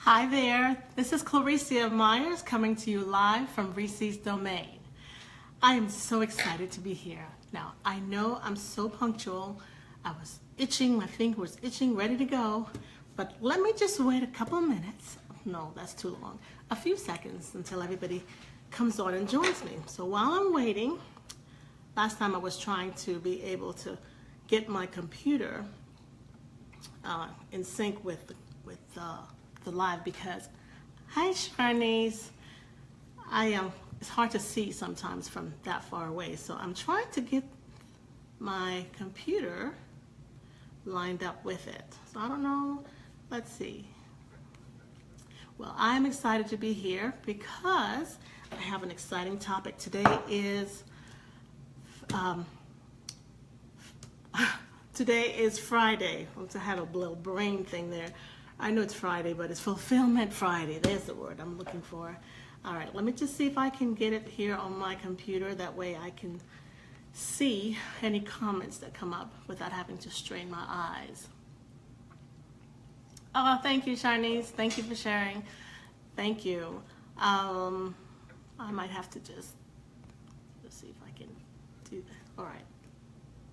Hi there, this is Recie Myers coming to you live from Recie's Domain. I am so excited to be here. Now, I know I'm so punctual. I was itching, my finger was itching, ready to go, but let me just wait a couple of minutes. No, that's too long. A few seconds until everybody comes on and joins me. So while I'm waiting, last time I was trying to be able to get my computer in sync with the live because, hi Shanice, it's hard to see sometimes from that far away, so I'm trying to get my computer lined up with it. So I don't know, let's see. Well, I'm excited to be here because I have an exciting topic. Today is Friday. I had a little brain thing there. I know it's Friday, but it's Fulfillment Friday. There's the word I'm looking for. All right, let me just see if I can get it here on my computer. That way I can see any comments that come up without having to strain my eyes. Oh, thank you, Shanice. Thank you for sharing. Thank you. I might have to let's see if I can do that. All right,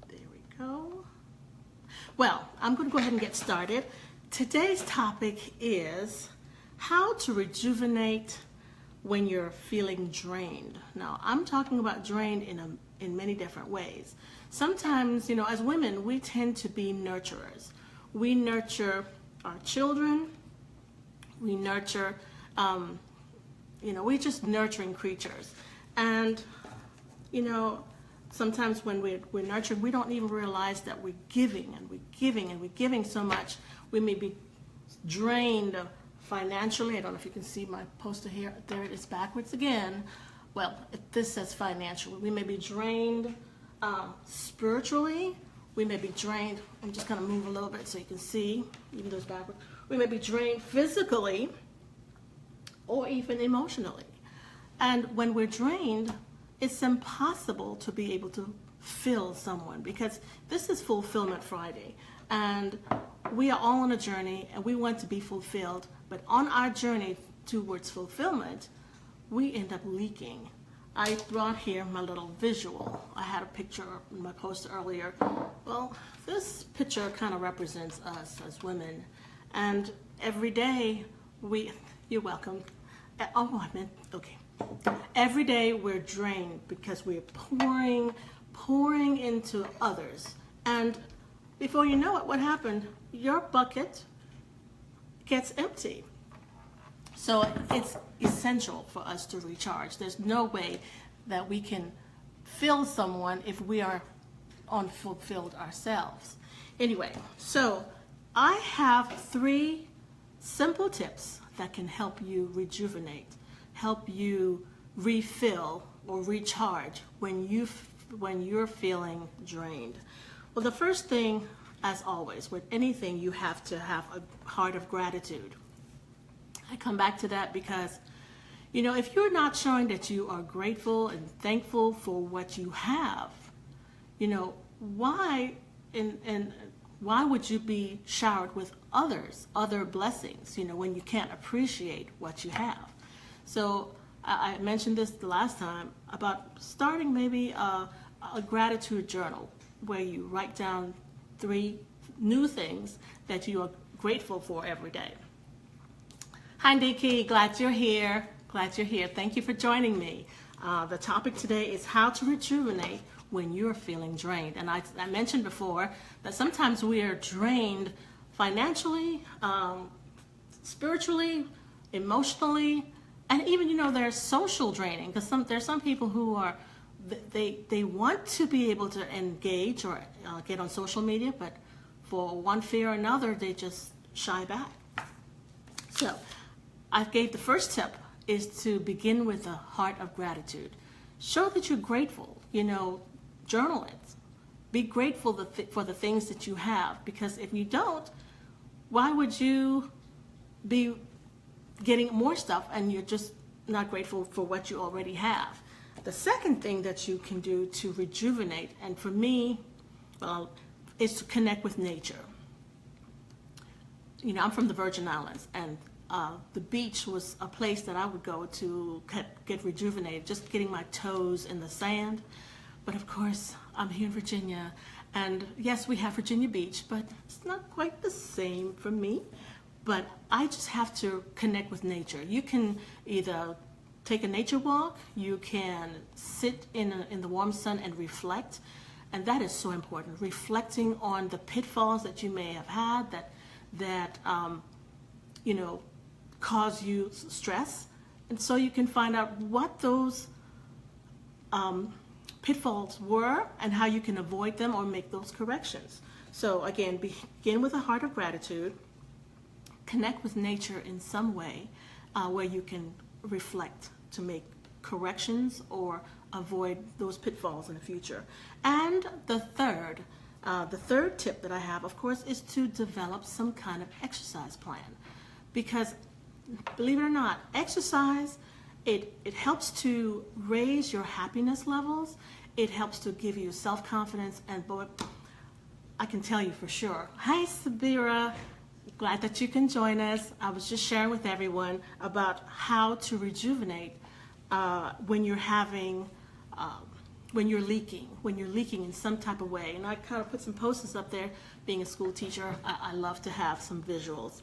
there we go. Well, I'm going to go ahead and get started. Today's topic is how to rejuvenate when you're feeling drained. Now, I'm talking about drained in many different ways. Sometimes, as women, we tend to be nurturers. We nurture our children. We nurture, we're just nurturing creatures. And, sometimes when we're nurtured, we don't even realize that we're giving and we're giving and we're giving so much. We may be drained financially. I don't know if you can see my poster here. There it is backwards again. Well, this says financially. We may be drained spiritually. We may be drained. I'm just going to move a little bit so you can see, even though it's backwards. We may be drained physically or even emotionally. And when we're drained, it's impossible to be able to fill someone because this is Fulfillment Friday. And we are all on a journey and we want to be fulfilled, but on our journey towards fulfillment, we end up leaking. I brought here my little visual. I had a picture in my post earlier. Well, this picture kind of represents us as women. And every day you're welcome. Oh, I meant, okay. Every day we're drained because we're pouring into others. And before you know it, what happened? Your bucket gets empty. So it's essential for us to recharge. There's no way that we can fill someone if we are unfulfilled ourselves. Anyway, so I have 3 simple tips that can help you rejuvenate, help you refill or recharge when you're feeling drained. Well, the first thing, as always, with anything, you have to have a heart of gratitude. I come back to that because, if you're not showing that you are grateful and thankful for what you have, why would you be showered with other blessings, when you can't appreciate what you have? So I mentioned this the last time about starting maybe a gratitude journal where you write down 3 new things that you are grateful for every day. Hi, Nikki. Glad you're here. Glad you're here. Thank you for joining me. The topic today is how to rejuvenate when you're feeling drained. And I mentioned before that sometimes we are drained financially, spiritually, emotionally, and even, there's social draining because there's some people who are they want to be able to engage or get on social media, but for one fear or another, they just shy back. So I gave the first tip is to begin with a heart of gratitude. Show that you're grateful, journal it. Be grateful for the things that you have, because if you don't, why would you be getting more stuff and you're just not grateful for what you already have? The second thing that you can do to rejuvenate, and for me, is to connect with nature. I'm from the Virgin Islands, and the beach was a place that I would go to get rejuvenated, just getting my toes in the sand. But of course, I'm here in Virginia, and yes, we have Virginia Beach, but it's not quite the same for me. But I just have to connect with nature. You can either take a nature walk, you can sit in the warm sun and reflect, and that is so important. Reflecting on the pitfalls that you may have had that you know, cause you stress, and so you can find out what those pitfalls were and how you can avoid them or make those corrections. So again, begin with a heart of gratitude. Connect with nature in some way where you can reflect to make corrections or avoid those pitfalls in the future. And the third tip that I have, of course, is to develop some kind of exercise plan. Because believe it or not, exercise, it helps to raise your happiness levels. It helps to give you self-confidence, and boy, I can tell you for sure. Hi, Sabira. Glad that you can join us. I was just sharing with everyone about how to rejuvenate when you're having, when you're leaking in some type of way. And I kind of put some posters up there. Being a school teacher, I love to have some visuals.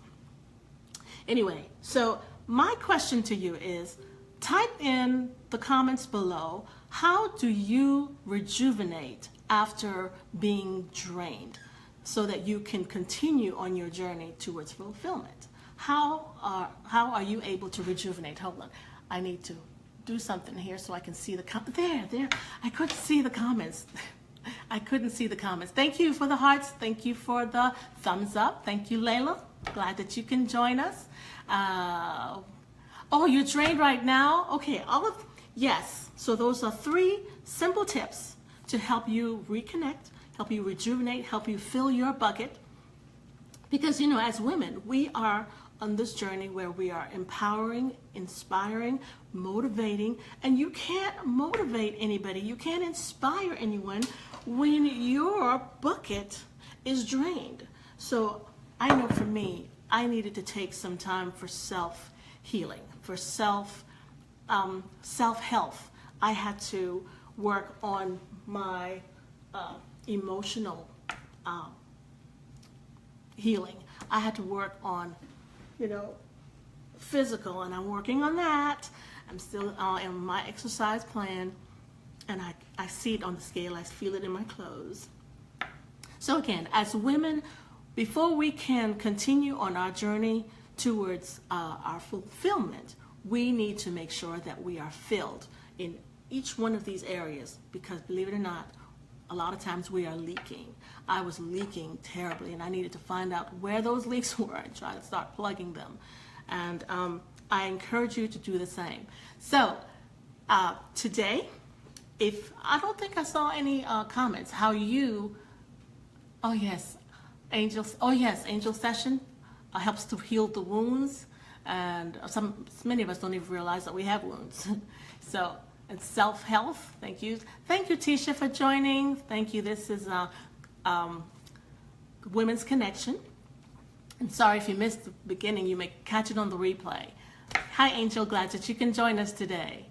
Anyway, so my question to you is, type in the comments below, how do you rejuvenate after being drained, so that you can continue on your journey towards fulfillment? How are you able to rejuvenate? Hold on, I need to do something here so I can see the there. I couldn't see the comments. I couldn't see the comments. Thank you for the hearts. Thank you for the thumbs up. Thank you, Layla. Glad that you can join us. Oh, you're drained right now? Okay, yes. So those are 3 simple tips to help you reconnect, help you rejuvenate, help you fill your bucket. Because, you know, as women, we are on this journey where we are empowering, inspiring, motivating, and you can't motivate anybody, you can't inspire anyone when your bucket is drained. So I know for me, I needed to take some time for self-healing, for self-health. I had to work on my emotional healing. I had to work on, you know, physical, and I'm working on that. I'm still in my exercise plan, and I see it on the scale. I feel it in my clothes. So again, as women, before we can continue on our journey towards our fulfillment, we need to make sure that we are filled in each one of these areas, because believe it or not, a lot of times we are leaking. I was leaking terribly, and I needed to find out where those leaks were and try to start plugging them. And I encourage you to do the same. So today, I don't think I saw any comments, how you, oh yes, Angel Session helps to heal the wounds, and many of us don't even realize that we have wounds. So, and self-health, thank you. Thank you, Tisha, for joining. Thank you. This is Women's Connection. And sorry if you missed the beginning, you may catch it on the replay. Hi, Angel, glad that you can join us today.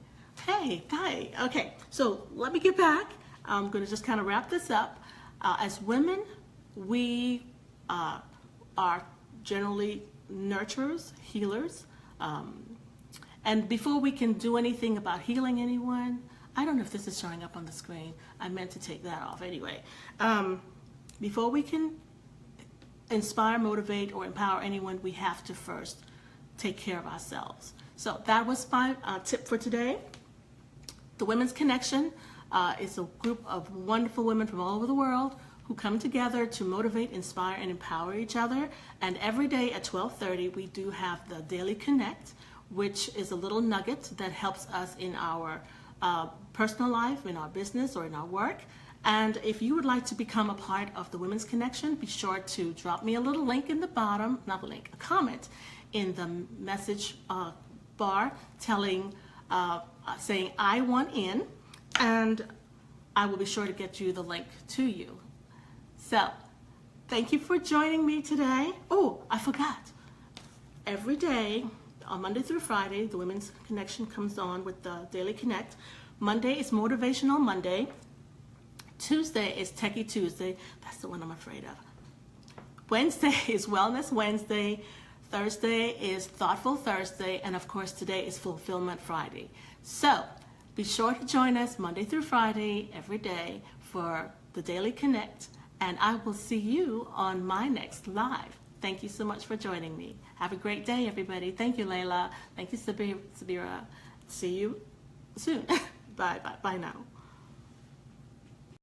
Hey, hi. Okay, so let me get back. I'm going to just kind of wrap this up. As women, we are generally nurturers, healers. And before we can do anything about healing anyone, I don't know if this is showing up on the screen. I meant to take that off anyway. Before we can inspire, motivate, or empower anyone, we have to first take care of ourselves. So that was my tip for today. The Women's Connection is a group of wonderful women from all over the world who come together to motivate, inspire, and empower each other. And every day at 12:30, we do have the Daily Connect, which is a little nugget that helps us in our personal life, in our business, or in our work. And if you would like to become a part of the Women's Connection, be sure to drop me a little link in the bottom, not a link, a comment in the message bar saying I want in, and I will be sure to get you the link to you. So, thank you for joining me today. Oh, I forgot. every day, on Monday through Friday, the Women's Connection comes on with the Daily Connect. Monday is Motivational Monday. Tuesday is Techie Tuesday. That's the one I'm afraid of. Wednesday is Wellness Wednesday. Thursday is Thoughtful Thursday. And of course, today is Fulfillment Friday. So be sure to join us Monday through Friday every day for the Daily Connect. And I will see you on my next live. Thank you so much for joining me. Have a great day, everybody. Thank you, Layla. Thank you, Sabira. See you soon. Bye now.